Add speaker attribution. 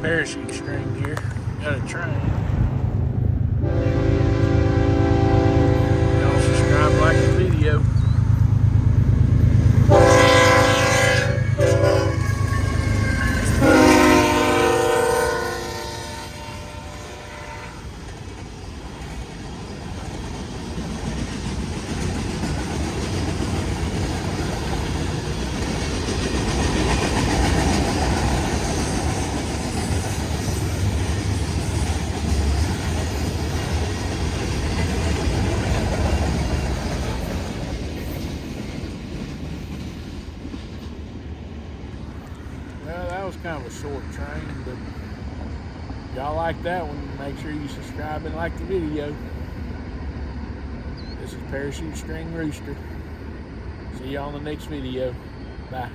Speaker 1: parachute string here. Got a train. Y'all subscribe, like the video. Well, that was kind of a short train, but if y'all like that one, make sure you subscribe and like the video. This is Parachute String Rooster. See you on the next video. Bye.